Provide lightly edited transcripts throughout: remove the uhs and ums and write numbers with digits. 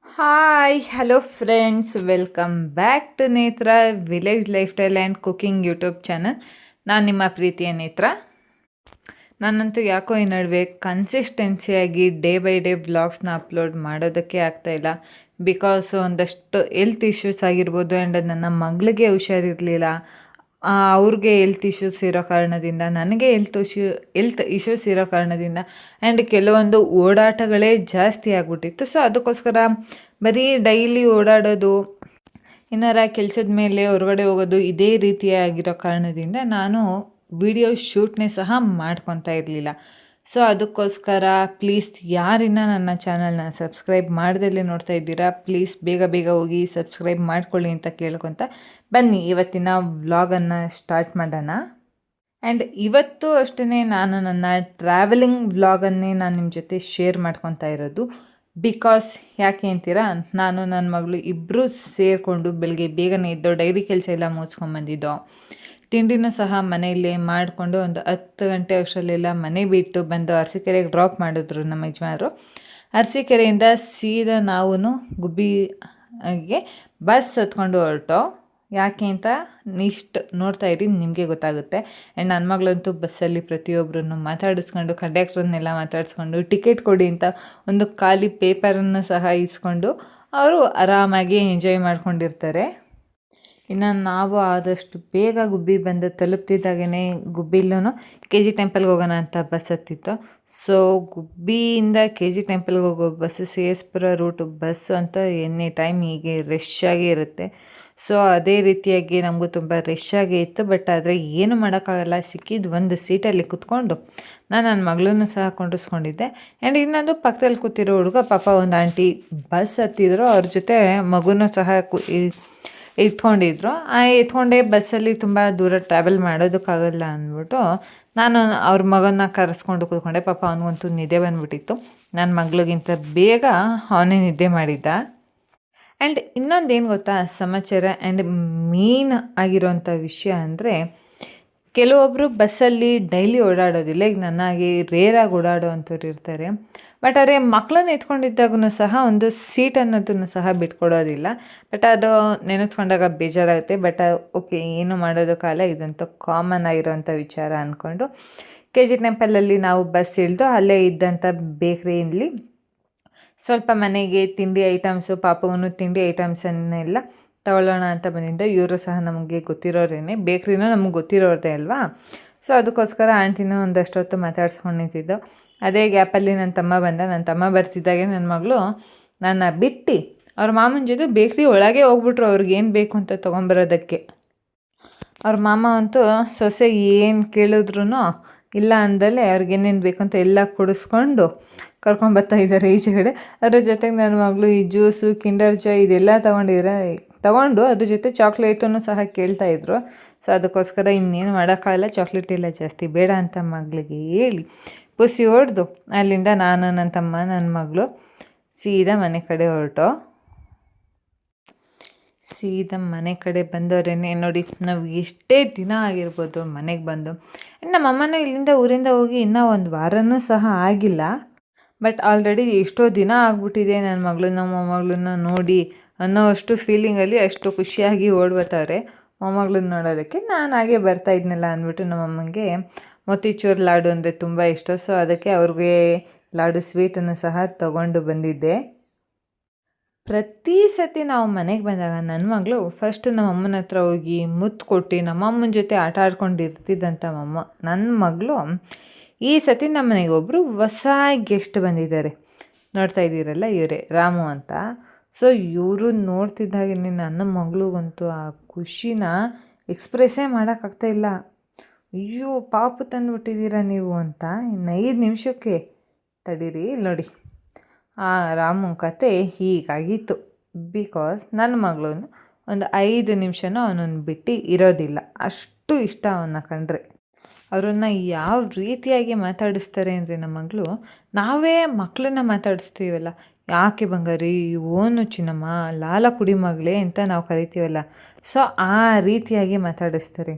Hi hello friends, welcome back to Netra village lifestyle and cooking YouTube channel. ನಾನು ನಿಮ್ಮ ಪ್ರೀತಿಯ ನೇತ್ರ. ನಾನಂತೂ ಯಾಕೋ ಈ ನಡುವೆ ಕನ್ಸಿಸ್ಟೆನ್ಸಿಯಾಗಿ ಡೇ ಬೈ ಡೇ ವ್ಲಾಗ್ಸ್ನ ಅಪ್ಲೋಡ್ ಮಾಡೋದಕ್ಕೆ ಆಗ್ತಾಯಿಲ್ಲ. ಬಿಕಾಸ್ ಒಂದಷ್ಟು ಹೆಲ್ತ್ ಇಶ್ಯೂಸ್ ಆಗಿರ್ಬೋದು ಆ್ಯಂಡ್ ನನ್ನ ಮಗಳಿಗೆ ಹುಷಾರಿರಲಿಲ್ಲ. ಅವ್ರಿಗೆ ಹೆಲ್ತ್ ಇಶ್ಯೂಸ್ ಇರೋ ಕಾರಣದಿಂದ, ನನಗೆ ಹೆಲ್ತ್ ಇಶ್ಯೂಸ್ ಇರೋ ಕಾರಣದಿಂದ ಆ್ಯಂಡ್ ಕೆಲವೊಂದು ಓಡಾಟಗಳೇ ಜಾಸ್ತಿ ಆಗಿಬಿಟ್ಟಿತ್ತು. ಸೊ ಅದಕ್ಕೋಸ್ಕರ ಬರೀ ಡೈಲಿ ಓಡಾಡೋದು, ಏನಾರ ಕೆಲಸದ ಮೇಲೆ ಹೊರಗಡೆ ಹೋಗೋದು, ಇದೇ ರೀತಿಯಾಗಿರೋ ಕಾರಣದಿಂದ ನಾನು ವಿಡಿಯೋ ಶೂಟ್ನೇ ಸಹ ಮಾಡ್ಕೊತಾ ಇರಲಿಲ್ಲ. ಸೊ ಅದಕ್ಕೋಸ್ಕರ ಪ್ಲೀಸ್ ಯಾರಿನ್ನ ನನ್ನ ಚಾನಲ್ನ ಸಬ್ಸ್ಕ್ರೈಬ್ ಮಾಡ್ದಲ್ಲೇ ನೋಡ್ತಾ ಇದ್ದೀರಾ, ಪ್ಲೀಸ್ ಬೇಗ ಬೇಗ ಹೋಗಿ ಸಬ್ಸ್ಕ್ರೈಬ್ ಮಾಡ್ಕೊಳ್ಳಿ ಅಂತ ಕೇಳ್ಕೊತ ಬನ್ನಿ ಇವತ್ತಿನ ವ್ಲಾಗನ್ನು ಸ್ಟಾರ್ಟ್ ಮಾಡೋಣ. ಆ್ಯಂಡ್ ಇವತ್ತು ಅಷ್ಟೇ ನಾನು ನನ್ನ ಟ್ರಾವೆಲಿಂಗ್ ವ್ಲಾಗನ್ನೇ ನಾನು ನಿಮ್ಮ ಜೊತೆ ಶೇರ್ ಮಾಡ್ಕೊತಾ ಇರೋದು. ಬಿಕಾಸ್ ಯಾಕೆ ಅಂತೀರಾ, ನಾನು ನನ್ನ ಮಗಳು ಇಬ್ಬರೂ ಸೇರಿಕೊಂಡು ಬೆಳಗ್ಗೆ ಬೇಗನೆ ಇದ್ದೋ ಡೈರಿ ಕೆಲಸ ಎಲ್ಲ ಮುಗಿಸ್ಕೊಂಬಂದಿದ್ದೋ. ತಿಂಡಿನೂ ಸಹ ಮನೆಯಲ್ಲೇ ಮಾಡಿಕೊಂಡು ಒಂದು 10 ಗಂಟೆ ಅಷ್ಟರಲ್ಲೆಲ್ಲ ಮನೆ ಬಿಟ್ಟು ಬಂದು ಅರಸೀಕೆರೆಗೆ ಡ್ರಾಪ್ ಮಾಡಿದ್ರು ನಮ್ಮ ಯಜಮಾನರು. ಅರಸೀಕೆರೆಯಿಂದ ಸೀದಾ ನಾವು ಗುಬ್ಬಿಗೆ ಬಸ್ ಹತ್ಕೊಂಡು ಹೊರಟೋ. ಯಾಕೆ ಅಂತ ಇಷ್ಟು ನೋಡ್ತಾ ಇರಿ, ನಿಮಗೆ ಗೊತ್ತಾಗುತ್ತೆ. ಆ್ಯಂಡ್ ನನ್ನ ಮಗಳಂತೂ ಬಸ್ಸಲ್ಲಿ ಪ್ರತಿಯೊಬ್ಬರನ್ನು ಮಾತಾಡಿಸ್ಕೊಂಡು, ಕಂಡಕ್ಟ್ರನ್ನೆಲ್ಲ ಮಾತಾಡಿಸ್ಕೊಂಡು, ಟಿಕೆಟ್ ಕೊಡಿ ಅಂತ ಒಂದು ಖಾಲಿ ಪೇಪರನ್ನು ಸಹ ಇಸ್ಕೊಂಡು ಅವರು ಆರಾಮಾಗಿ ಎಂಜಾಯ್ ಮಾಡ್ಕೊಂಡಿರ್ತಾರೆ. ಇನ್ನು ನಾವು ಆದಷ್ಟು ಬೇಗ ಗುಬ್ಬಿ ಬಂದು ತಲುಪ್ತಿದ್ದಾಗೇ ಗುಬ್ಬಿಲೂ KG ಟೆಂಪಲ್ಗೆ ಹೋಗೋಣ ಅಂತ ಬಸ್ ಹತ್ತಿತ್ತು. ಸೊ ಗುಬ್ಬಿಯಿಂದ KG ಟೆಂಪಲ್ಗೆ ಹೋಗೋ ಬಸ್ಸು, CS ಪುರ ರೂಟು ಬಸ್ಸು ಅಂತ ಎನಿ ಟೈಮ್ ಹೀಗೆ ರಶ್ ಆಗೇ ಇರುತ್ತೆ. ಸೊ ಅದೇ ರೀತಿಯಾಗಿ ನಮಗೂ ತುಂಬ ರಶ್ ಆಗೇ ಇತ್ತು. ಬಟ್ ಆದರೆ ಏನು ಮಾಡೋಕ್ಕಾಗಲ್ಲ, ಸಿಕ್ಕಿದ್ದು ಒಂದು ಸೀಟಲ್ಲಿ ಕುತ್ಕೊಂಡು ನಾನು ನನ್ನ ಮಗಳನ್ನೂ ಸಹ ಕೊಂಡಿಸ್ಕೊಂಡಿದ್ದೆ. ಆ್ಯಂಡ್ ಇನ್ನೊಂದು ಪಕ್ಕದಲ್ಲಿ ಕೂತಿರೋ ಹುಡುಗ ಪಾಪ ಒಂದು ಆಂಟಿ ಬಸ್ ಹತ್ತಿದ್ರು, ಅವ್ರ ಜೊತೆ ಮಗುನೂ ಸಹ ಎತ್ಕೊಂಡಿದ್ರು. ಎತ್ಕೊಂಡೇ ಬಸ್ಸಲ್ಲಿ ತುಂಬ ದೂರ ಟ್ರಾವೆಲ್ ಮಾಡೋದಕ್ಕಾಗಲ್ಲ ಅಂದ್ಬಿಟ್ಟು ನಾನು ಅವ್ರ ಮಗನ ಕರೆಸ್ಕೊಂಡು ಕೂತ್ಕೊಂಡೆ. ಪಾಪ ಅವನಿಗಂತೂ ನಿದ್ದೆ ಬಂದುಬಿಟ್ಟಿತ್ತು. ನನ್ನ ಮಗಳಿಗಿಂತ ಬೇಗ ಅವನೇ ನಿದ್ದೆ ಮಾಡಿದ್ದ. ಆ್ಯಂಡ್ ಇನ್ನೊಂದೇನು ಗೊತ್ತಾ ಸಮಾಚಾರ ಆ್ಯಂಡ್ ಮೇನ್ ಆಗಿರೋಂಥ ವಿಷಯ ಅಂದರೆ, ಕೆಲವೊಬ್ಬರು ಬಸ್ಸಲ್ಲಿ ಡೈಲಿ ಓಡಾಡೋದಿಲ್ಲ. ಈಗ ನನ್ನಾಗಿ ರೇರಾಗಿ ಓಡಾಡೋವಂಥವ್ರು ಇರ್ತಾರೆ. ಬಟ್ ಆದರೆ ಮಕ್ಕಳನ್ನ ಎತ್ಕೊಂಡಿದ್ದಾಗೂ ಸಹ ಒಂದು ಸೀಟ್ ಅನ್ನೋದನ್ನು ಸಹ ಬಿಟ್ಕೊಡೋದಿಲ್ಲ. ಬಟ್ ಅದು ನೆನೆಸ್ಕೊಂಡಾಗ ಬೇಜಾರಾಗುತ್ತೆ. ಬಟ್ ಓಕೆ, ಏನು ಮಾಡೋದಕ್ಕಾಗಲ್ಲ, ಇದಂತೂ ಕಾಮನ್ ಆಗಿರೋವಂಥ ವಿಚಾರ ಅಂದ್ಕೊಂಡು KG ಟೆಂಪಲಲ್ಲಿ ನಾವು ಬಸ್ ಇಳಿದು ಅಲ್ಲೇ ಇದ್ದಂಥ ಬೇಕ್ರಿಯಲ್ಲಿ ಸ್ವಲ್ಪ ಮನೆಗೆ ತಿಂಡಿ ಐಟಮ್ಸು, ಪಾಪಗೂ ತಿಂಡಿ ಐಟಮ್ಸನ್ನೆಲ್ಲ ತಗೊಳ್ಳೋಣ ಅಂತ ಬಂದಿದ್ದೆ. ಇವರು ಸಹ ನಮಗೆ ಗೊತ್ತಿರೋರೇನೆ, ಬೇಕ್ರಿನೂ ನಮಗೆ ಗೊತ್ತಿರೋದೇ ಅಲ್ವಾ. ಸೊ ಅದಕ್ಕೋಸ್ಕರ ಆಂಟಿನೂ ಒಂದಷ್ಟು ಹೊತ್ತು ಮಾತಾಡ್ಸ್ಕೊಂಡು ನಿಂತಿದ್ದು. ಅದೇ ಗ್ಯಾಪಲ್ಲಿ ನನ್ನ ತಮ್ಮ ಬಂದ. ನನ್ನ ತಮ್ಮ ಬರ್ತಿದ್ದಾಗೆ ನನ್ನ ಮಗಳು ನನ್ನ ಬಿಟ್ಟು ಅವ್ರ ಮಾಮನ ಜೊತೆ ಬೇಕ್ರಿ ಒಳಗೆ ಹೋಗ್ಬಿಟ್ರು ಅವ್ರಿಗೇನು ಬೇಕು ಅಂತ ತೊಗೊಂಬರೋದಕ್ಕೆ. ಅವ್ರ ಮಾಮ ಅಂತೂ ಸೊಸೆ ಏನು ಕೇಳಿದ್ರು ಇಲ್ಲ ಅಂದಲೇ ಅವ್ರಿಗೇನೇನು ಬೇಕು ಅಂತ ಎಲ್ಲ ಕೊಡಿಸ್ಕೊಂಡು ಕರ್ಕೊಂಡ್ಬರ್ತಾ ಇದ್ದಾರೆ ಈಚೆಗಡೆ. ಅದ್ರ ಜೊತೆಗೆ ನನ್ನ ಮಗಳು ಈ ಜ್ಯೂಸು, ಕಿಂಡರ್ ಜಾಯ್ ಇದೆಲ್ಲ ತೊಗೊಂಡು ಅದ್ರ ಜೊತೆ ಚಾಕ್ಲೇಟನ್ನು ಸಹ ಕೇಳ್ತಾಯಿದ್ರು. ಸೊ ಅದಕ್ಕೋಸ್ಕರ ಇನ್ನೇನು ಮಾಡೋಕ್ಕಾಗಲ್ಲ, ಚಾಕ್ಲೇಟ್ ಎಲ್ಲ ಜಾಸ್ತಿ ಬೇಡ ಅಂತ ಮಗಳಿಗೆ ಹೇಳಿ ಪುಸಿ ಹೊಡೆದು ಅಲ್ಲಿಂದ ನಾನು, ನನ್ನ ತಮ್ಮ, ನನ್ನ ಮಗಳು ಸೀದಾ ಮನೆ ಕಡೆ ಹೊರಟೋ. ಸೀದಾ ಮನೆ ಕಡೆ ಬಂದವರೇನೆ ನೋಡಿ, ನಾವು ಎಷ್ಟೇ ದಿನ ಆಗಿರ್ಬೋದು ಮನೆಗೆ ಬಂದು. ನಮ್ಮ ಅಮ್ಮನ ಇಲ್ಲಿಂದ ಊರಿಂದ ಹೋಗಿ ಇನ್ನೂ ಒಂದು ವಾರನೂ ಸಹ ಆಗಿಲ್ಲ. ಬಟ್ ಆಲ್ರೆಡಿ ಎಷ್ಟೋ ದಿನ ಆಗ್ಬಿಟ್ಟಿದೆ ನನ್ನ ಮಗಳನ್ನ ಮೊಮ್ಮಗಳನ್ನ ನೋಡಿ ಅನ್ನೋ ಅಷ್ಟು ಫೀಲಿಂಗಲ್ಲಿ ಅಷ್ಟು ಖುಷಿಯಾಗಿ ಓಡ್ಬರ್ತಾರೆ ಮೊಮ್ಮಗಳನ್ನ ನೋಡೋದಕ್ಕೆ. ನಾನು ಹಾಗೆ ಬರ್ತಾ ಇದ್ನಲ್ಲ ಅಂದ್ಬಿಟ್ಟು ನಮ್ಮಮ್ಮಂಗೆ ಮೋತಿಚೂರ್ ಲಾಡು ಅಂದರೆ ತುಂಬ ಇಷ್ಟ. ಸೊ ಅದಕ್ಕೆ ಅವ್ರಿಗೆ ಲಾಡು ಸ್ವೀಟನ್ನು ಸಹ ತೊಗೊಂಡು ಬಂದಿದ್ದೆ. ಪ್ರತಿ ಸತಿ ನಾವು ಮನೆಗೆ ಬಂದಾಗ ನನ್ನ ಮಗಳು ಫಸ್ಟ್ ನಮ್ಮಮ್ಮನ ಹತ್ರ ಹೋಗಿ ಮುತ್ತು ಕೊಟ್ಟು ನಮ್ಮಮ್ಮನ ಜೊತೆ ಆಟ ಆಡ್ಕೊಂಡಿರ್ತಿದ್ದಂಥ ನನ್ನ ಮಗಳು ಈ ಸತಿ ನಮ್ಮ ಮನೆಗೆ ಒಬ್ಬರು ಹೊಸ ಗೆಸ್ಟ್ ಬಂದಿದ್ದಾರೆ. ನೋಡ್ತಾ ಇದ್ದೀರಲ್ಲ, ಇವರೇ ರಾಮು ಅಂತ. ಸೊ ಇವರು ನೋಡ್ತಿದ್ದಾಗೆ ನನ್ನ ಮಗಳಿಗಂತೂ ಆ ಖುಷಿನ ಎಕ್ಸ್ಪ್ರೆಸ್ಸೇ ಮಾಡೋಕ್ಕಾಗ್ತಾಯಿಲ್ಲ. ಅಯ್ಯೋ ಪಾಪು ತಂದುಬಿಟ್ಟಿದ್ದೀರಾ ನೀವು ಅಂತ. ಇನ್ನು 5 ನಿಮಿಷಕ್ಕೆ ತಡೀರಿ ನೋಡಿ, ಆ ರಾಮನ ಕತೆ ಹೀಗಾಗಿತ್ತು. ಬಿಕಾಸ್ ನನ್ನ ಮಗಳನ್ನು ಒಂದು 5 ನಿಮಿಷನೂ ಅವನನ್ನು ಬಿಟ್ಟು ಇರೋದಿಲ್ಲ, ಅಷ್ಟು ಇಷ್ಟ ಅವನ್ನ ಕಂಡ್ರೆ. ಅವರನ್ನು ಯಾವ ರೀತಿಯಾಗಿ ಮಾತಾಡಿಸ್ತಾರೆ ಅಂದರೆ ನಮ್ಮ ಮಗಳು, ನಾವೇ ಮಕ್ಕಳನ್ನ ಮಾತಾಡಿಸ್ತೀವಲ್ಲ, ಯಾಕೆ ಬಂಗಾರಿ, ಓನು ಚಿನ್ನಮ್ಮ, ಲಾಲ ಕುಡಿ ಮಗಳೇ ಅಂತ ನಾವು ಕರಿತೀವಲ್ಲ. ಸೊ ಆ ರೀತಿಯಾಗಿ ಮಾತಾಡಿಸ್ತಾರೆ.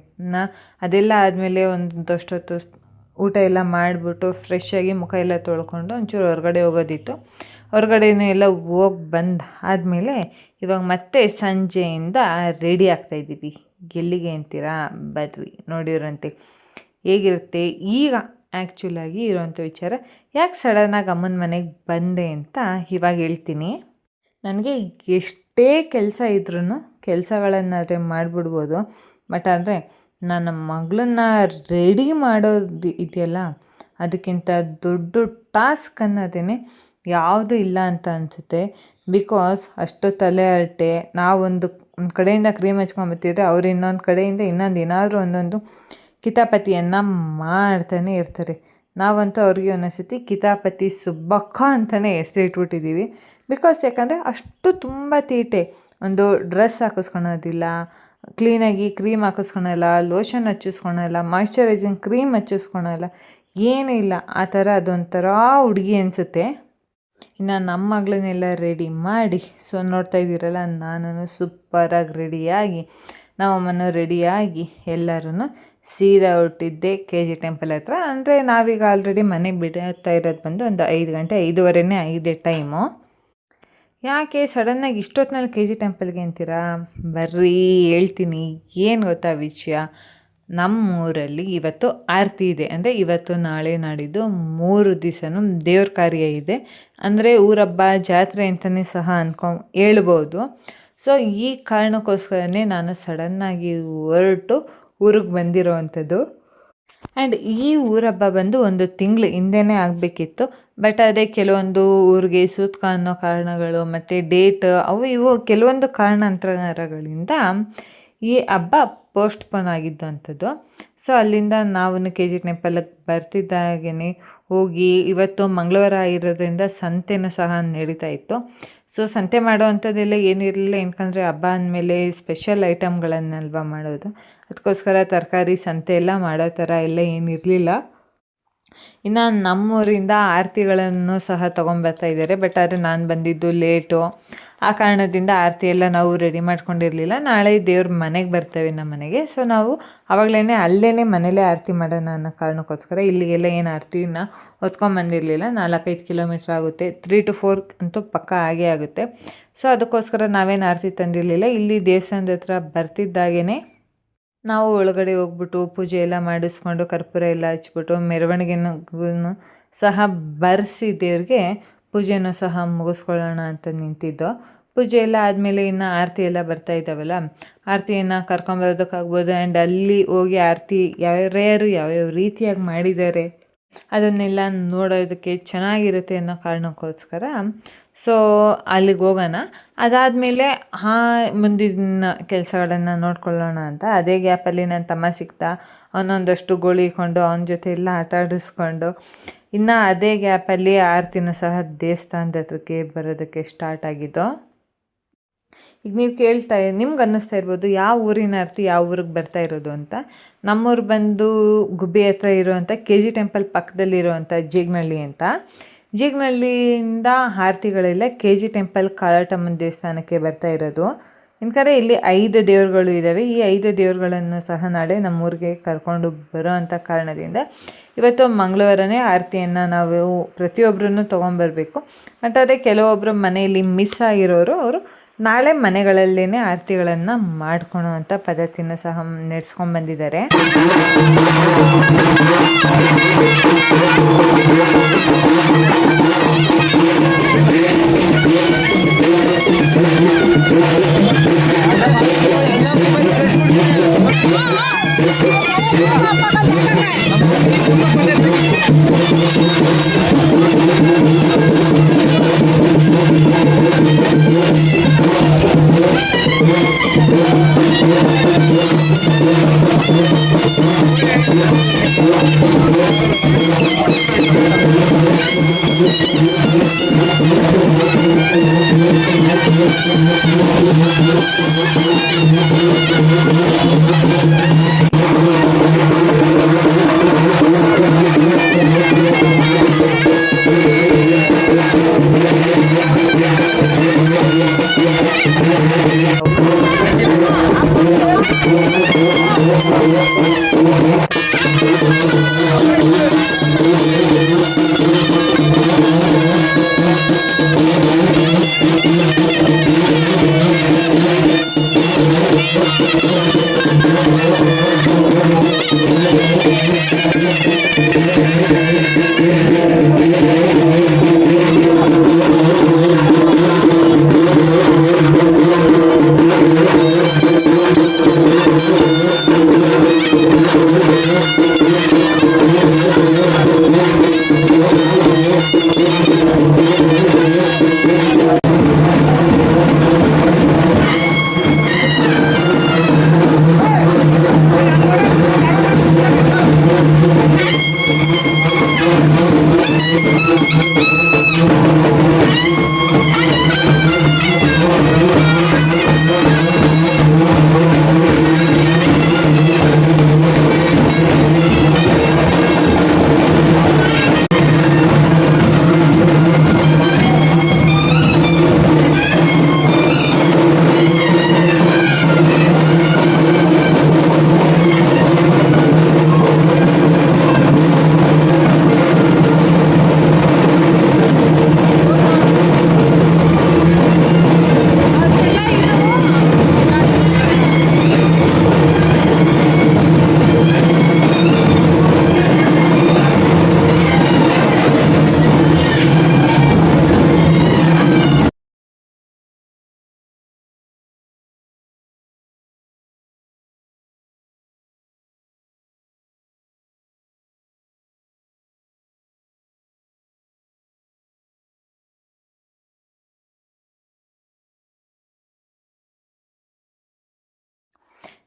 ಅದೆಲ್ಲ ಆದಮೇಲೆ ಒಂದಷ್ಟೊತ್ತು ಊಟ ಎಲ್ಲ ಮಾಡಿಬಿಟ್ಟು ಫ್ರೆಶ್ ಆಗಿ ಮುಖ ಎಲ್ಲ ತೊಳ್ಕೊಂಡು ಒಂಚೂರು ಹೊರಗಡೆ ಹೋಗೋದಿತ್ತು. ಹೊರಗಡೆನೂ ಎಲ್ಲ ಹೋಗಿ ಬಂದು ಆದಮೇಲೆ ಇವಾಗ ಮತ್ತೆ ಸಂಜೆಯಿಂದ ರೆಡಿ ಆಗ್ತಾಯಿದ್ದೀವಿ. ಎಲ್ಲಿಗೆ ಅಂತೀರಾ? ಬರ್ರಿ ನೋಡಿರೋಂತೆ ಹೇಗಿರುತ್ತೆ ಈಗ ಆ್ಯಕ್ಚುಲಾಗಿ ಇರೋವಂಥ ವಿಚಾರ. ಯಾಕೆ ಸಡನ್ನಾಗಿ ಅಮ್ಮನ ಮನೆಗೆ ಬಂದೆ ಅಂತ ಇವಾಗ ಹೇಳ್ತೀನಿ. ನನಗೆ ಎಷ್ಟೇ ಕೆಲಸ ಇದ್ರೂ ಕೆಲಸಗಳನ್ನಾದರೆ ಮಾಡಿಬಿಡ್ಬೋದು, ಬಟ್ ಆದರೆ ನನ್ನ ಮಗಳನ್ನ ರೆಡಿ ಮಾಡೋದು ಇದೆಯಲ್ಲ, ಅದಕ್ಕಿಂತ ದೊಡ್ಡ ಟಾಸ್ಕ್ ಅನ್ನೋದೇ ಯಾವುದೂ ಇಲ್ಲ ಅಂತ ಅನಿಸುತ್ತೆ. ಬಿಕಾಸ್ ಅಷ್ಟು ತಲೆ ಹರಟೆ. ನಾವೊಂದು ಕಡೆಯಿಂದ ಕ್ರೀಮ್ ಹಚ್ಕೊಂಬತ್ತಿದ್ರೆ ಅವ್ರು ಇನ್ನೊಂದು ಕಡೆಯಿಂದ ಏನಾದರೂ ಒಂದೊಂದು ಕಿತಾಪತಿಯನ್ನು ಮಾಡ್ತಾನೆ ಇರ್ತಾರೆ. ನಾವಂತೂ ಅವ್ರಿಗೆ ಒಂದೊಂದ್ಸತಿ ಕಿತಾಪತಿ ಸುಬ್ಬಕ್ಕ ಅಂತಲೇ ಹೆಸರಿಟ್ಬಿಟ್ಟಿದ್ದೀವಿ. ಬಿಕಾಸ್ ಯಾಕಂದರೆ ಅಷ್ಟು ತುಂಬ ತೀಟೆ. ಒಂದು ಡ್ರೆಸ್ ಹಾಕಿಸ್ಕೊಳೋದಿಲ್ಲ, ಕ್ಲೀನಾಗಿ ಕ್ರೀಮ್ ಹಾಕಿಸ್ಕೊಳಲ್ಲ, ಲೋಷನ್ ಹಚ್ಚಿಸ್ಕೊಳಲ್ಲ, ಮಾಯ್ಶ್ಚರೈಸಿಂಗ್ ಕ್ರೀಮ್ ಹಚ್ಚಿಸ್ಕೊಳಲ್ಲ, ಏನೂ ಇಲ್ಲ. ಆ ಥರ ಅದೊಂಥರ ಹುಡುಗಿ ಅನಿಸುತ್ತೆ. ಇನ್ನು ನಮ್ಮ ಮಗಳನ್ನೆಲ್ಲ ರೆಡಿ ಮಾಡಿ, ಸೊ ನೋಡ್ತಾ ಇದ್ದೀರಲ್ಲ, ನಾನು ಸೂಪರಾಗಿ ರೆಡಿಯಾಗಿ, ನಮ್ಮಮ್ಮನೂ ರೆಡಿಯಾಗಿ ಎಲ್ಲರೂ ಸೀದಾ ಹೊರಟಿದ್ದೆ KG ಟೆಂಪಲ್ ಹತ್ರ. ಅಂದರೆ ನಾವೀಗ ಆಲ್ರೆಡಿ ಮನೆಗೆ ಬಿಡ್ತಾ ಇರೋದು ಬಂದು ಒಂದು 5 ಗಂಟೆ 5:15 ಆಗಿದೆ ಟೈಮು. ಯಾಕೆ ಸಡನ್ನಾಗಿ ಇಷ್ಟೊತ್ತಿನಲ್ಲಿ KG ಟೆಂಪಲ್ಗೆ ಅಂತೀರಾ? ಬರ್ರಿ ಹೇಳ್ತೀನಿ. ಏನು ಗೊತ್ತಾ ವಿಷಯ, ನಮ್ಮೂರಲ್ಲಿ ಇವತ್ತು ಆರತಿ ಇದೆ. ಅಂದರೆ ಇವತ್ತು ನಾಳೆ ನಾಡಿದ್ದು 3 ದಿವಸನೂ ದೇವ್ರ ಕಾರ್ಯ ಇದೆ. ಅಂದರೆ ಊರಹಬ್ಬ ಜಾತ್ರೆ ಅಂತಲೇ ಸಹ ಹೇಳ್ಬೋದು. ಸೊ ಈ ಕಾರಣಕ್ಕೋಸ್ಕರನೇ ನಾನು ಸಡನ್ನಾಗಿ ಹೊರಟು ಊರಿಗೆ ಬಂದಿರೋ ಅಂಥದ್ದು. ಆ್ಯಂಡ್ ಈ ಊರಹಬ್ಬ ಬಂದು 1 ತಿಂಗಳು ಹಿಂದೆಯೇ ಆಗಬೇಕಿತ್ತು. ಬಟ್ ಅದೇ ಕೆಲವೊಂದು ಊರಿಗೆ ಸೂತ್ಕ ಅನ್ನೋ ಕಾರಣಗಳು ಮತ್ತು ಡೇಟ್ ಅವು ಇವು ಕೆಲವೊಂದು ಕಾರಣಾಂತರಗಳಿಂದ ಈ ಹಬ್ಬ ಪೋಸ್ಟ್ಪೋನ್ ಆಗಿದ್ದು ಅಂಥದ್ದು. ಸೊ ಅಲ್ಲಿಂದ ನಾವು KG ಟೆಂಪಲ್ಗೆ ಬರ್ತಿದ್ದಾಗೇ ಹೋಗಿ, ಇವತ್ತು ಮಂಗಳವಾರ ಇರೋದ್ರಿಂದ ಸಂತೆನೂ ಸಹ ನಡೀತಾ ಇತ್ತು. ಸೊ ಸಂತೆ ಮಾಡೋ ಅಂಥದ್ದೆಲ್ಲ ಏನಿರಲಿಲ್ಲ, ಏನಕಂದರೆ ಹಬ್ಬ ಅಂದಮೇಲೆ ಸ್ಪೆಷಲ್ ಐಟಮ್ಗಳನ್ನಲ್ವ ಮಾಡೋದು. ಅದಕ್ಕೋಸ್ಕರ ತರಕಾರಿ ಸಂತೆ ಎಲ್ಲ ಮಾಡೋ ಥರ ಎಲ್ಲ ಏನಿರಲಿಲ್ಲ. ಇನ್ನು ನಮ್ಮೂರಿಂದ ಆರತಿಗಳನ್ನು ಸಹ ತೊಗೊಂಬರ್ತಾ ಇದ್ದಾರೆ. ಬಟ್ ಆದರೆ ನಾನು ಬಂದಿದ್ದು ಲೇಟು. ಆ ಕಾರಣದಿಂದ ಆರತಿ ಎಲ್ಲ ನಾವು ರೆಡಿ ಮಾಡ್ಕೊಂಡಿರಲಿಲ್ಲ. ನಾಳೆ ದೇವ್ರ ಮನೆಗೆ ಬರ್ತೇವೆ ನಮ್ಮ ಮನೆಗೆ. ಸೊ ನಾವು ಆವಾಗಲೇ ಅಲ್ಲೇ ಮನೇಲೇ ಆರತಿ ಮಾಡೋಣ ಅನ್ನೋ ಕಾರಣಕ್ಕೋಸ್ಕರ ಇಲ್ಲಿಗೆಲ್ಲ ಏನು ಆರತಿನ ಹೊತ್ಕೊಂಬಂದಿರಲಿಲ್ಲ. 4-5 ಕಿಲೋಮೀಟ್ರ್ ಆಗುತ್ತೆ, 3 to 4 ಅಂತೂ ಪಕ್ಕ ಆಗೇ ಆಗುತ್ತೆ. ಸೊ ಅದಕ್ಕೋಸ್ಕರ ನಾವೇನು ಆರತಿ ತಂದಿರಲಿಲ್ಲ. ಇಲ್ಲಿ ದೇವಸ್ಥಾನದ ಹತ್ರ ಬರ್ತಿದ್ದಾಗೇ ನಾವು ಒಳಗಡೆ ಹೋಗ್ಬಿಟ್ಟು ಪೂಜೆ ಎಲ್ಲ ಮಾಡಿಸ್ಕೊಂಡು ಕರ್ಪೂರ ಎಲ್ಲ ಹಚ್ಬಿಟ್ಟು ಮೆರವಣಿಗೆನೂ ಸಹ ಬರೆಸಿ ದೇವ್ರಿಗೆ ಪೂಜೆನೂ ಸಹ ಮುಗಿಸ್ಕೊಳ್ಳೋಣ ಅಂತ ನಿಂತಿದ್ದೋ. ಪೂಜೆ ಎಲ್ಲ ಆದಮೇಲೆ ಇನ್ನು ಆರತಿ ಎಲ್ಲ ಬರ್ತಾ ಇದ್ದಾವಲ್ಲ, ಆರತಿಯನ್ನು ಕರ್ಕೊಂಬರೋದಕ್ಕಾಗ್ಬೋದು. ಆ್ಯಂಡ್ ಅಲ್ಲಿ ಹೋಗಿ ಆರತಿ ಯಾರ್ಯಾರು ಯಾವ್ಯಾವ ರೀತಿಯಾಗಿ ಮಾಡಿದ್ದಾರೆ ಅದನ್ನೆಲ್ಲ ನೋಡೋದಕ್ಕೆ ಚೆನ್ನಾಗಿರುತ್ತೆ ಅನ್ನೋ ಕಾರಣಕ್ಕೋಸ್ಕರ ಸೊ ಅಲ್ಲಿಗೆ ಹೋಗೋಣ. ಅದಾದಮೇಲೆ ಮುಂದಿನ ಕೆಲಸಗಳನ್ನು ನೋಡ್ಕೊಳ್ಳೋಣ ಅಂತ ಅದೇ ಗ್ಯಾಪಲ್ಲಿ ನನ್ನ ತಮ್ಮ ಸಿಗ್ತಾ ಅವನೊಂದಷ್ಟು ಗೋಳಿಕೊಂಡು ಅವನ ಜೊತೆ ಎಲ್ಲ ಆಟ ಆಡಿಸ್ಕೊಂಡು, ಇನ್ನು ಅದೇ ಗ್ಯಾಪಲ್ಲಿ ಆರತಿನೂ ಸಹ ದೇವಸ್ಥಾನದ ಹತ್ರಕ್ಕೆ ಬರೋದಕ್ಕೆ ಸ್ಟಾರ್ಟ್ ಆಗಿದ್ದು. ಈಗ ನೀವು ನಿಮ್ಗೆ ಅನ್ನಿಸ್ತಾ ಇರ್ಬೋದು ಯಾವ ಊರಿನ ಆರತಿ ಯಾವ ಊರಿಗೆ ಬರ್ತಾ ಇರೋದು ಅಂತ. ನಮ್ಮೂರು ಬಂದು ಗುಬ್ಬಿ ಹತ್ರ ಇರುವಂಥ KG ಟೆಂಪಲ್ ಪಕ್ಕದಲ್ಲಿರುವಂಥ ಜೀಗ್ನಳ್ಳಿ ಅಂತ. ಜೀಗ್ನಳ್ಳಿಯಿಂದ ಆರತಿಗಳೆಲ್ಲ KG ಟೆಂಪಲ್ ಕಾಳಟಮ್ಮನ ದೇವಸ್ಥಾನಕ್ಕೆ ಬರ್ತಾ ಇರೋದು. ಇನ್ಕರೆ ಇಲ್ಲಿ 5 ದೇವರುಗಳು ಇದ್ದಾವೆ. ಈ 5 ದೇವರುಗಳನ್ನು ಸಹ ನಾಳೆ ನಮ್ಮೂರಿಗೆ ಕರ್ಕೊಂಡು ಬರೋ ಅಂಥ ಕಾರಣದಿಂದ ಇವತ್ತು ಮಂಗಳವಾರನೇ ಆರತಿಯನ್ನು ನಾವು ಪ್ರತಿಯೊಬ್ಬರೂ ತೊಗೊಂಬರ್ಬೇಕು. ಬಟ್ ಅದೇ ಕೆಲವೊಬ್ಬರು ಮನೆಯಲ್ಲಿ ಮಿಸ್ ಆಗಿರೋರು ಅವರು ನಾಳೆ ಮನೆಗಳಲ್ಲೇ ಆರತಿಗಳನ್ನು ಮಾಡ್ಕೊಳೋ ಅಂಥ ಪದ್ಧತಿನ ಸಹ ನಡೆಸ್ಕೊಂಡ್ಬಂದಿದ್ದಾರೆ.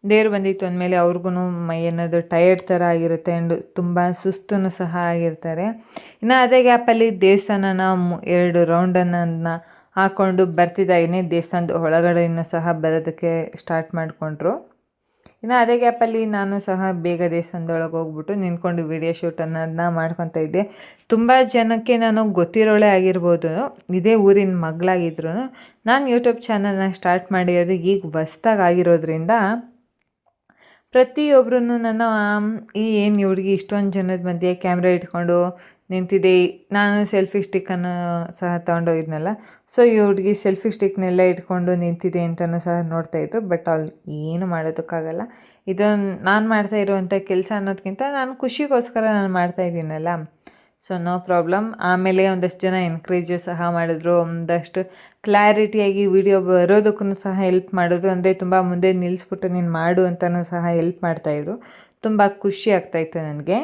ದೇವ್ರು ಬಂದಿತ್ತು ಅಂದಮೇಲೆ ಅವ್ರಿಗೂ ಮೈ ಅನ್ನೋದು ಟಯರ್ಡ್ ಥರ ಆಗಿರುತ್ತೆ ಆ್ಯಂಡ್ ತುಂಬ ಸುಸ್ತೂ ಸಹ ಆಗಿರ್ತಾರೆ. ಇನ್ನು ಅದೇ ಗ್ಯಾಪಲ್ಲಿ ದೇವಸ್ಥಾನನ 2 ರೌಂಡನ್ನು ಹಾಕ್ಕೊಂಡು ಬರ್ತಿದ್ದಾಗೇ ದೇವಸ್ಥಾನದ ಒಳಗಡೆಯನ್ನು ಸಹ ಬರೋದಕ್ಕೆ ಸ್ಟಾರ್ಟ್ ಮಾಡಿಕೊಂಡ್ರು. ಇನ್ನು ಅದೇ ಗ್ಯಾಪಲ್ಲಿ ನಾನು ಸಹ ಬೇಗ ದೇವಸ್ಥಾನದೊಳಗೆ ಹೋಗ್ಬಿಟ್ಟು ನಿಂತ್ಕೊಂಡು ವಿಡಿಯೋ ಶೂಟನ್ನು ಮಾಡ್ಕೊತಾ ಇದ್ದೆ. ತುಂಬ ಜನಕ್ಕೆ ನಾನು ಗೊತ್ತಿರೋಳೆ ಆಗಿರ್ಬೋದು, ಇದೇ ಊರಿನ ಮಗಳಾಗಿದ್ರು. ನಾನು ಯೂಟ್ಯೂಬ್ ಚಾನಲ್ನ ಸ್ಟಾರ್ಟ್ ಮಾಡಿರೋದು ಈಗ ಹೊಸ್ದಾಗಿ ಆಗಿರೋದ್ರಿಂದ ಪ್ರತಿಯೊಬ್ಬರೂ ನನ್ನ ಏನು ಹುಡುಗಿ ಇಷ್ಟೊಂದು ಜನದ ಮಧ್ಯೆ ಕ್ಯಾಮ್ರಾ ಇಟ್ಕೊಂಡು ನಿಂತಿದೆ. ನಾನು ಸೆಲ್ಫಿ ಸ್ಟಿಕ್ಕನ್ನು ಸಹ ತೊಗೊಂಡೋಗಿದ್ನಲ್ಲ, ಸೊ ಈ ಹುಡುಗಿ ಸೆಲ್ಫಿ ಸ್ಟಿಕ್ನೆಲ್ಲ ಇಟ್ಕೊಂಡು ನಿಂತಿದೆ ಅಂತಲೂ ಸಹ ನೋಡ್ತಾಯಿದ್ರು. ಬಟ್ ಅಲ್ಲಿ ಏನು ಮಾಡೋದಕ್ಕಾಗಲ್ಲ. ಇದನ್ನು ನಾನು ಮಾಡ್ತಾ ಇರುವಂಥ ಕೆಲಸ ಅನ್ನೋದಕ್ಕಿಂತ ನಾನು ಖುಷಿಗೋಸ್ಕರ ನಾನು ಮಾಡ್ತಾಯಿದ್ದೀನಲ್ಲ, ಸೊ ನೋ ಪ್ರಾಬ್ಲಮ್. ಆಮೇಲೆ ಒಂದಷ್ಟು ಜನ ಎನ್ಕರೇಜ್ ಸಹ ಮಾಡಿದ್ರು, ಒಂದಷ್ಟು ಕ್ಲಾರಿಟಿಯಾಗಿ ವಿಡಿಯೋ ಬರೋದಕ್ಕೂ ಸಹ ಹೆಲ್ಪ್ ಮಾಡಿದ್ರು. ಅಂದರೆ ತುಂಬ ಮುಂದೆ ನಿಲ್ಲಿಸ್ಬಿಟ್ಟು ನೀನು ಮಾಡು ಅಂತಲೂ ಸಹ ಹೆಲ್ಪ್ ಮಾಡ್ತಾಯಿದ್ರು. ತುಂಬ ಖುಷಿ ಆಗ್ತಾಯಿತ್ತು ನನಗೆ.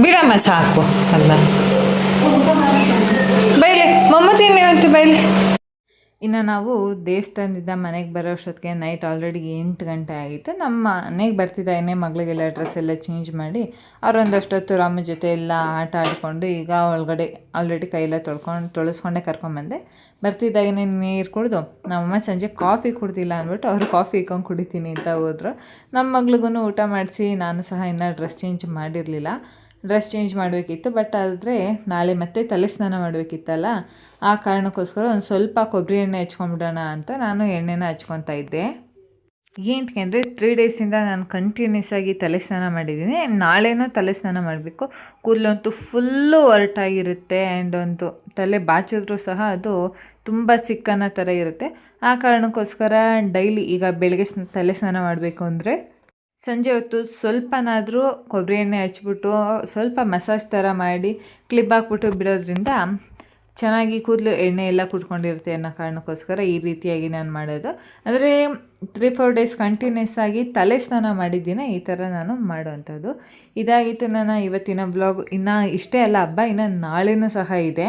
ಬಿಡಮ್ಮ ಸಾಕು ಅಲ್ಲ ಬೈಲೆ ಮಮ್ಮತಿನೇ ಇವತ್ತು ಬೈಲೆ. ಇನ್ನು ನಾವು ದೇವಸ್ಥಾನದಿಂದ ಮನೆಗೆ ಬರೋ ಅಷ್ಟೊತ್ತಿಗೆ ನೈಟ್ ಆಲ್ರೆಡಿ 8 ಗಂಟೆ ಆಗಿತ್ತು. ನಮ್ಮ ಮನೆಗೆ ಬರ್ತಿದ್ದಾಗೇ ಮಗಳಿಗೆಲ್ಲ ಡ್ರೆಸ್ ಎಲ್ಲ ಚೇಂಜ್ ಮಾಡಿ ಅವರೊಂದಷ್ಟೊತ್ತು ರಾಮ ಜೊತೆ ಎಲ್ಲ ಆಟ ಆಡಿಕೊಂಡು ಈಗ ಒಳಗಡೆ ಆಲ್ರೆಡಿ ಕೈಯೆಲ್ಲ ತೊಳಸ್ಕೊಂಡೇ ಕರ್ಕೊಂಬಂದೆ. ಬರ್ತಿದ್ದಾಗೇ ನೀರು ಕುಡಿದು ನಮ್ಮಮ್ಮ ಸಂಜೆ ಕಾಫಿ ಕುಡ್ದಿಲ್ಲ ಅಂದ್ಬಿಟ್ಟು ಅವರು ಕಾಫಿ ಇಕ್ಕೊಂಡು ಕುಡಿತೀನಿ ಅಂತ ಹೋದ್ರು. ನಮ್ಮ ಮಗಳಿಗೂ ಊಟ ಮಾಡಿಸಿ ನಾನು ಸಹ ಇನ್ನೂ ಡ್ರೆಸ್ ಚೇಂಜ್ ಮಾಡಿರಲಿಲ್ಲ. ಡ್ರೆಸ್ ಚೇಂಜ್ ಮಾಡಬೇಕಿತ್ತು, ಬಟ್ ಆದರೆ ನಾಳೆ ಮತ್ತೆ ತಲೆ ಸ್ನಾನ ಮಾಡಬೇಕಿತ್ತಲ್ಲ, ಆ ಕಾರಣಕ್ಕೋಸ್ಕರ ಒಂದು ಸ್ವಲ್ಪ ಕೊಬ್ಬರಿ ಎಣ್ಣೆ ಹಚ್ಕೊಂಡ್ಬಿಡೋಣ ಅಂತ ನಾನು ಎಣ್ಣೆನ ಹಚ್ಕೊತಾ ಇದ್ದೆ. ಏನಕ್ಕೆ ಅಂದರೆ 3 ಡೇಸಿಂದ ನಾನು ಕಂಟಿನ್ಯೂಸ್ ಆಗಿ ತಲೆ ಸ್ನಾನ ಮಾಡಿದ್ದೀನಿ. ನಾಳೆನೂ ತಲೆ ಸ್ನಾನ ಮಾಡಬೇಕು. ಕೂದಲಂತೂ ಫುಲ್ಲು ಒರಟಾಗಿರುತ್ತೆ ಆ್ಯಂಡ್ ಒಂದು ತಲೆ ಬಾಚಿದ್ರೂ ಸಹ ಅದು ತುಂಬ ಚಿಕ್ಕನ ಥರ ಇರುತ್ತೆ. ಆ ಕಾರಣಕ್ಕೋಸ್ಕರ ಡೈಲಿ ಈಗ ಬೆಳಗ್ಗೆ ತಲೆ ಸ್ನಾನ ಮಾಡಬೇಕು ಅಂದರೆ ಸಂಜೆ ಹೊತ್ತು ಸ್ವಲ್ಪನಾದರೂ ಕೊಬ್ಬರಿ ಎಣ್ಣೆ ಹಚ್ಬಿಟ್ಟು ಸ್ವಲ್ಪ ಮಸಾಜ್ ಥರ ಮಾಡಿ ಕ್ಲಿಪ್ ಹಾಕ್ಬಿಟ್ಟು ಬಿಡೋದ್ರಿಂದ ಚೆನ್ನಾಗಿ ಕೂದಲು ಎಣ್ಣೆ ಎಲ್ಲ ಕುಟ್ಕೊಂಡಿರುತ್ತೆ ಅನ್ನೋ ಕಾರಣಕ್ಕೋಸ್ಕರ ಈ ರೀತಿಯಾಗಿ ನಾನು ಮಾಡೋದು. ಅಂದರೆ 3-4 ಡೇಸ್ ಕಂಟಿನ್ಯೂಸ್ ಆಗಿ ತಲೆ ಸ್ನಾನ ಮಾಡಿದ್ದೀನಿ ಈ ಥರ ನಾನು ಮಾಡೋವಂಥದ್ದು. ಇದಾಗಿತ್ತು ನನ್ನ ಇವತ್ತಿನ ವ್ಲಾಗ್. ಇನ್ನು ಇಷ್ಟೇ ಅಲ್ಲ, ಹಬ್ಬ ಇನ್ನು ನಾಳೆನೂ ಸಹ ಇದೆ.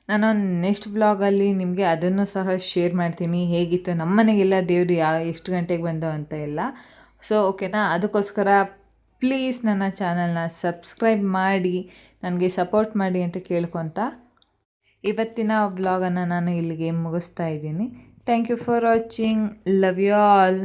ನಾನು ನೆಕ್ಸ್ಟ್ ವ್ಲಾಗಲ್ಲಿ ನಿಮಗೆ ಅದನ್ನು ಸಹ ಶೇರ್ ಮಾಡ್ತೀನಿ, ಹೇಗಿತ್ತು ನಮ್ಮ ಮನೆಗೆಲ್ಲ ದೇವರು ಎಷ್ಟು ಗಂಟೆಗೆ ಬಂದೋ ಅಂತ ಎಲ್ಲ. ಸೊ ಓಕೆನಾ, ಅದಕ್ಕೋಸ್ಕರ ಪ್ಲೀಸ್ ನನ್ನ ಚಾನಲ್ನ ಸಬ್ಸ್ಕ್ರೈಬ್ ಮಾಡಿ ನನಗೆ ಸಪೋರ್ಟ್ ಮಾಡಿ ಅಂತ ಕೇಳ್ಕೊತ ಇವತ್ತಿನ ವ್ಲಾಗನ್ನು ನಾನು ಇಲ್ಲಿಗೆ ಮುಗಿಸ್ತಾ ಇದ್ದೀನಿ. Thank you for watching. Love you all.